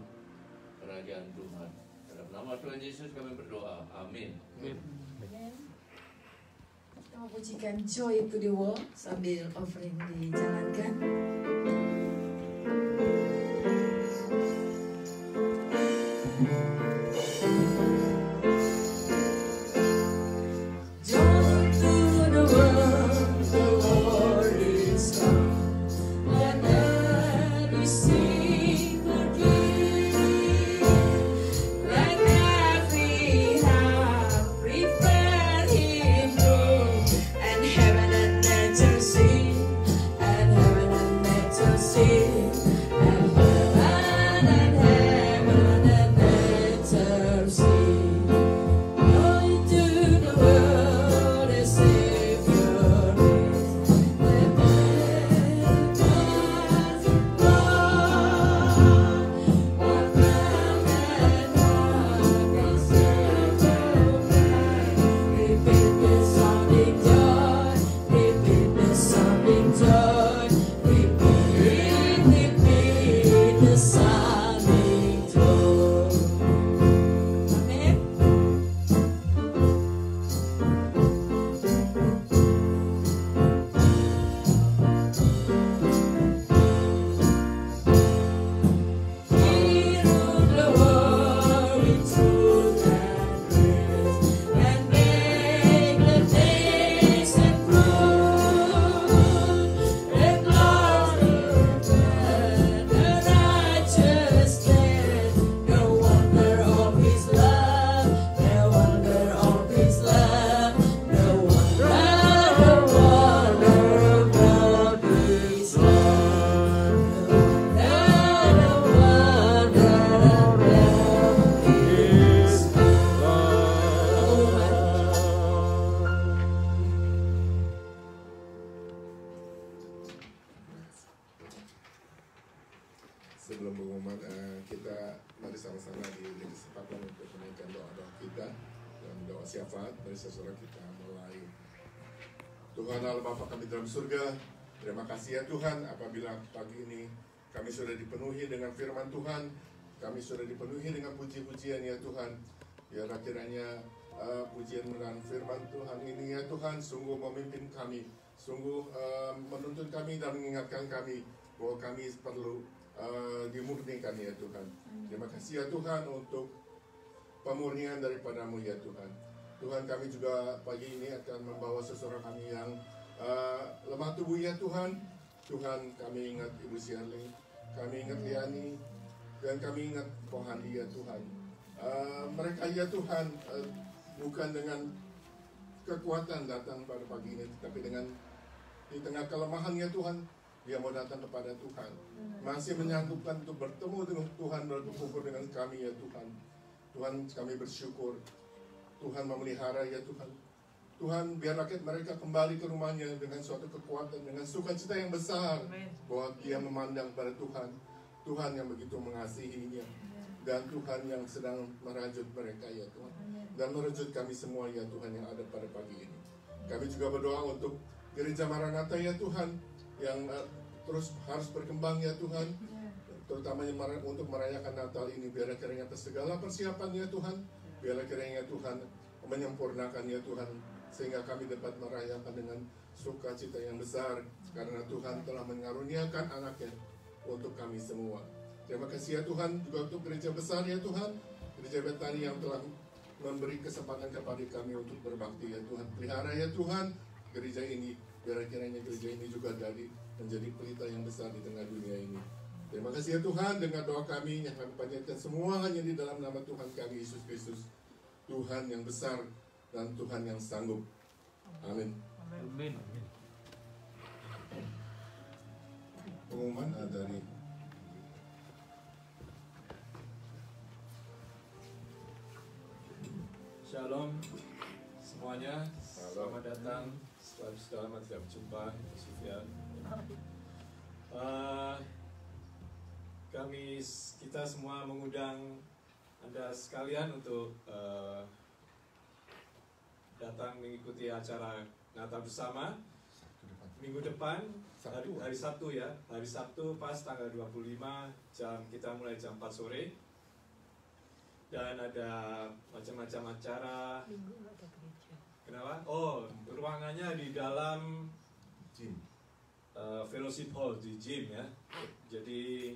kerajaan Tuhan. Dalam nama Tuhan Yesus kami berdoa, amin. Amin. Kita mau pujikan Joy to the World sambil offering dijalankan. Just Sebelum pengumuman, kita mari sama-sama diberi kesempatan untuk menaikkan doa-doa kita dan doa syafaat. Mari sesuatu kita mulai. Tuhan Allah Bapa kami dalam surga, terima kasih ya Tuhan apabila pagi ini kami sudah dipenuhi dengan firman Tuhan, kami sudah dipenuhi dengan puji-pujian ya Tuhan. Biarlah kiranya pujian dan firman Tuhan ini ya Tuhan sungguh memimpin kami, sungguh menuntun kami dan mengingatkan kami bahwa kami perlu dimurnikan ya Tuhan. Terima kasih ya Tuhan untuk pemurnian daripadamu ya Tuhan. Tuhan kami juga pagi ini akan membawa seseorang kami yang lemah tubuh ya Tuhan. Tuhan kami ingat Ibu Shirley, kami ingat Liani, dan kami ingat Kohandi ya Tuhan. Mereka ya Tuhan bukan dengan kekuatan datang pada pagi ini, tetapi dengan di tengah kelemahan ya Tuhan, dia mau datang kepada Tuhan, masih menyanggupkan untuk bertemu dengan Tuhan, berkumpul dengan kami ya Tuhan. Tuhan kami bersyukur, Tuhan memelihara ya Tuhan. Tuhan biar rakyat mereka kembali ke rumahnya dengan suatu kekuatan, dengan sukacita yang besar, bahwa dia memandang pada Tuhan, Tuhan yang begitu mengasihinya, dan Tuhan yang sedang merajut mereka ya Tuhan, dan merajut kami semua ya Tuhan yang ada pada pagi ini. Kami juga berdoa untuk Gereja Maranatha ya Tuhan, yang terus harus berkembang ya Tuhan, terutamanya untuk merayakan Natal ini. Biarlah kiranya atas segala persiapannya Tuhan, biarlah kiranya Tuhan menyempurnakan ya Tuhan, sehingga kami dapat merayakan dengan sukacita yang besar, karena Tuhan telah mengaruniakan anaknya untuk kami semua. Terima kasih ya Tuhan juga untuk gereja besar ya Tuhan, Gereja Betani yang telah memberi kesempatan kepada kami untuk berbakti ya Tuhan. Pelihara ya Tuhan gereja ini, biar kiranya gereja ini juga menjadi pelita yang besar di tengah dunia ini. Terima kasih ya Tuhan, dengan doa kami yang kami panjatkan semua hanya di dalam nama Tuhan kami Yesus Kristus, Tuhan yang besar dan Tuhan yang sanggup. Amin. Amin. Pengumuman dari Shalom semuanya, selamat datang. Sudah lama tidak berjumpa, Sufyan. Kita semua mengundang Anda sekalian untuk datang mengikuti acara Natal bersama minggu depan, hari Sabtu ya, hari Sabtu pas tanggal 25 kita mulai jam 4 sore. Dan ada macam-macam acara. Kenapa? Oh, ruangannya di dalam gym, fellowship hall di gym ya. Jadi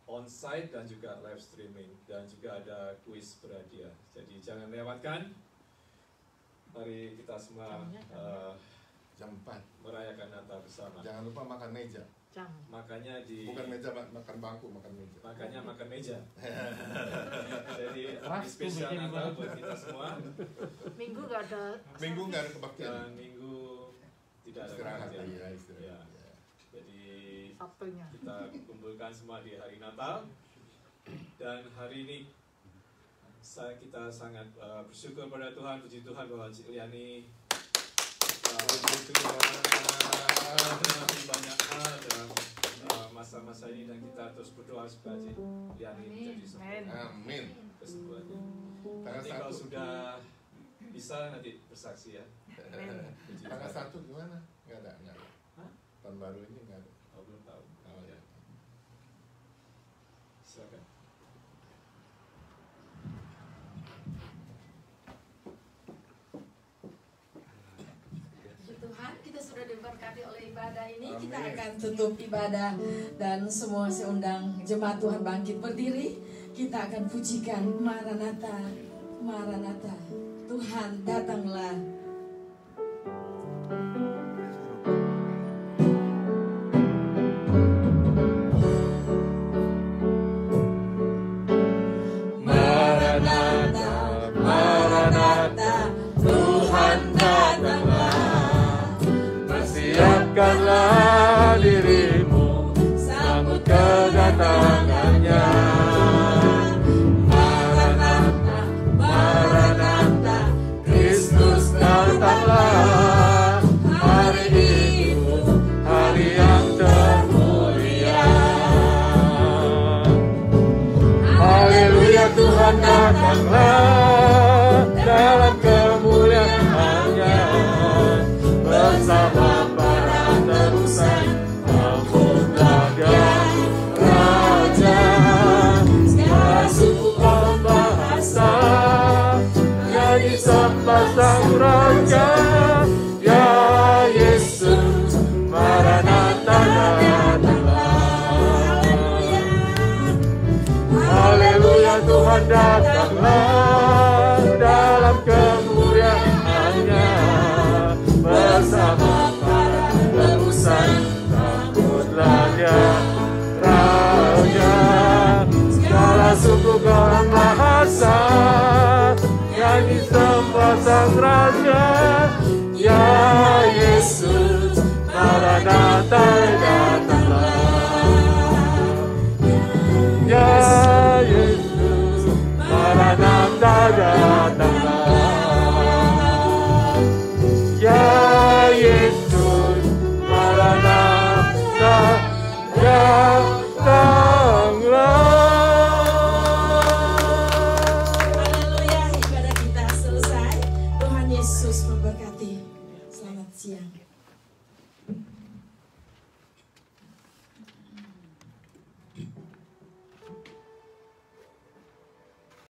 on-site dan juga live streaming, dan juga ada kuis berhadiah. Jadi jangan lewatkan. Mari kita semua jam 4 merayakan Natal bersama. Jangan lupa makan meja. Makanya bukan meja, makan bangku, makan meja. Makanya makan meja. Jadi spesial Natal buat kita semua. Minggu nggak ada kebaktian. Dan Minggu tidak ada istirahat. kebaktian. Ya. Jadi Sabtunya kita kumpulkan semua di hari Natal. Dan hari ini kita sangat bersyukur pada Tuhan, puji Tuhan bahwa Cik Liani lebih banyak hal dalam masa-masa ini, dan kita terus berdoa supaya Cik Liani menjadi sempurna. Amin. Kesembuhannya. Tanggal Nanti kalau 1 sudah bisa nanti bersaksi ya. Tanggal 1 gimana? Nggak ada. Hah? Tahun baru ini nggak ada. Oh, belum tahu. Oh ya. Silakan. Tuhan, kita sudah diberkati oleh ibadah ini. Amin. Kita akan tutup ibadah, dan semua saya undang jemaat Tuhan bangkit berdiri. Kita akan pujikan Maranatha, Maranatha, Tuhan datanglah. Maranatha, Maranatha, Tuhan datanglah. Persiapkanlah dirimu, sambut kedatangannya. Maranatha, Maranatha, Kristus datanglah. Hari itu, hari yang termulia. Haleluya, Tuhan datanglah dalam kemuliaan-Nya bersama para tebusan. Sambutlah Dia, Raja, segala suku kaum bahasa, nyanyi sembah Sang Raja. Ya Yesus, Maranatha datanglah. Haleluya, Tuhan datanglah dalam kemuliaan-Nya bersama para tebusan. Sambutlah Dia, Raja, segala suku kaum bahasa, nyanyi sembah Sang Raja. Ya Yesus, Maranatha datanglah. Ya Yesus, Maranatha datanglah.